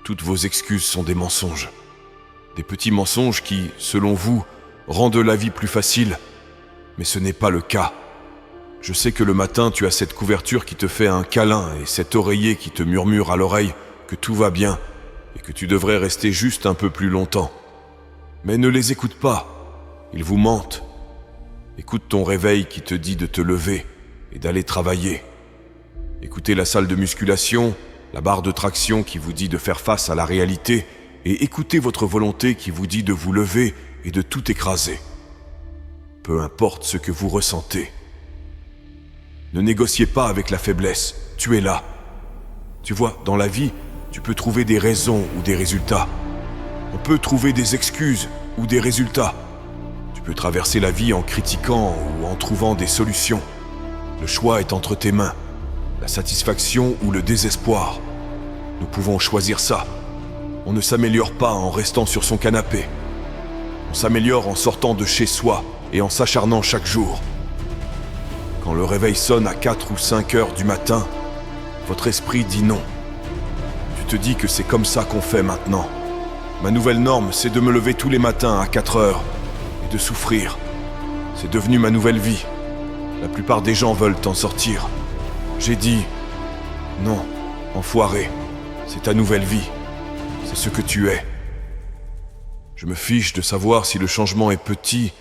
Toutes vos excuses sont des mensonges. Des petits mensonges qui, selon vous, rendent la vie plus facile. Mais ce n'est pas le cas. Je sais que le matin, tu as cette couverture qui te fait un câlin et cet oreiller qui te murmure à l'oreille que tout va bien et que tu devrais rester juste un peu plus longtemps. Mais ne les écoute pas. Ils vous mentent. Écoute ton réveil qui te dit de te lever et d'aller travailler. Écoutez la salle de musculation, la barre de traction qui vous dit de faire face à la réalité, et écoutez votre volonté qui vous dit de vous lever et de tout écraser. Peu importe ce que vous ressentez. Ne négociez pas avec la faiblesse, tu es là. Tu vois, dans la vie, tu peux trouver des raisons ou des résultats. On peut trouver des excuses ou des résultats. Tu peux traverser la vie en critiquant ou en trouvant des solutions. Le choix est entre tes mains. La satisfaction ou le désespoir. Nous pouvons choisir ça. On ne s'améliore pas en restant sur son canapé. On s'améliore en sortant de chez soi et en s'acharnant chaque jour. Quand le réveil sonne à 4 ou 5 heures du matin, votre esprit dit non. Tu te dis que c'est comme ça qu'on fait maintenant. Ma nouvelle norme, c'est de me lever tous les matins à 4 heures et de souffrir. C'est devenu ma nouvelle vie. La plupart des gens veulent en sortir. J'ai dit non, enfoiré, c'est ta nouvelle vie. C'est ce que tu es. Je me fiche de savoir si le changement est petit,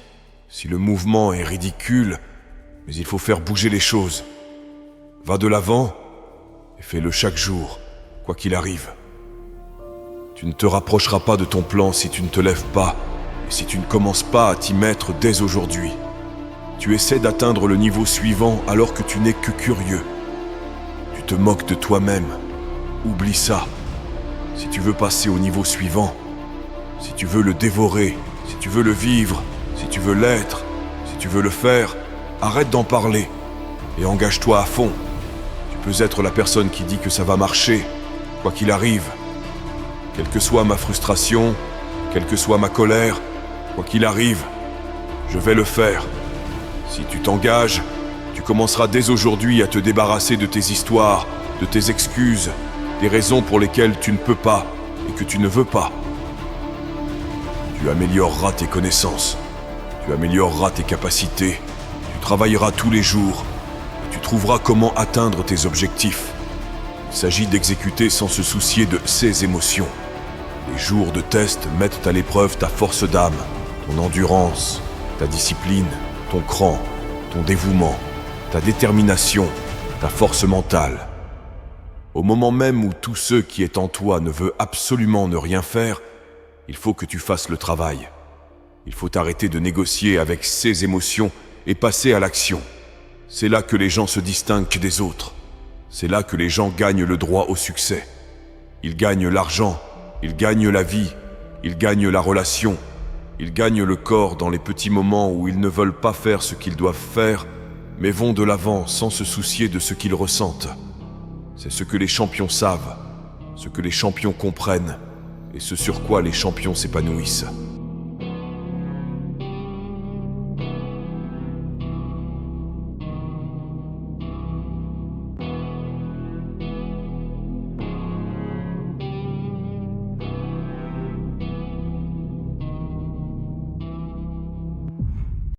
si le mouvement est ridicule, mais il faut faire bouger les choses. Va de l'avant et fais-le chaque jour, quoi qu'il arrive. Tu ne te rapprocheras pas de ton plan si tu ne te lèves pas et si tu ne commences pas à t'y mettre dès aujourd'hui. Tu essaies d'atteindre le niveau suivant alors que tu n'es que curieux. Tu te moques de toi-même. Oublie ça. Si tu veux passer au niveau suivant, si tu veux le dévorer, si tu veux le vivre, si tu veux l'être, si tu veux le faire, arrête d'en parler et engage-toi à fond. Tu peux être la personne qui dit que ça va marcher, quoi qu'il arrive. Quelle que soit ma frustration, quelle que soit ma colère, quoi qu'il arrive, je vais le faire. Si tu t'engages, tu commenceras dès aujourd'hui à te débarrasser de tes histoires, de tes excuses, des raisons pour lesquelles tu ne peux pas et que tu ne veux pas. Tu amélioreras tes connaissances, tu amélioreras tes capacités, tu travailleras tous les jours et tu trouveras comment atteindre tes objectifs. Il s'agit d'exécuter sans se soucier de ses émotions. Les jours de test mettent à l'épreuve ta force d'âme, ton endurance, ta discipline, ton cran, ton dévouement, ta détermination, ta force mentale. Au moment même où tout ce qui est en toi ne veut absolument ne rien faire, il faut que tu fasses le travail. Il faut arrêter de négocier avec ces émotions et passer à l'action. C'est là que les gens se distinguent des autres. C'est là que les gens gagnent le droit au succès. Ils gagnent l'argent, ils gagnent la vie, ils gagnent la relation, ils gagnent le corps dans les petits moments où ils ne veulent pas faire ce qu'ils doivent faire, mais vont de l'avant sans se soucier de ce qu'ils ressentent. C'est ce que les champions savent, ce que les champions comprennent, et ce sur quoi les champions s'épanouissent.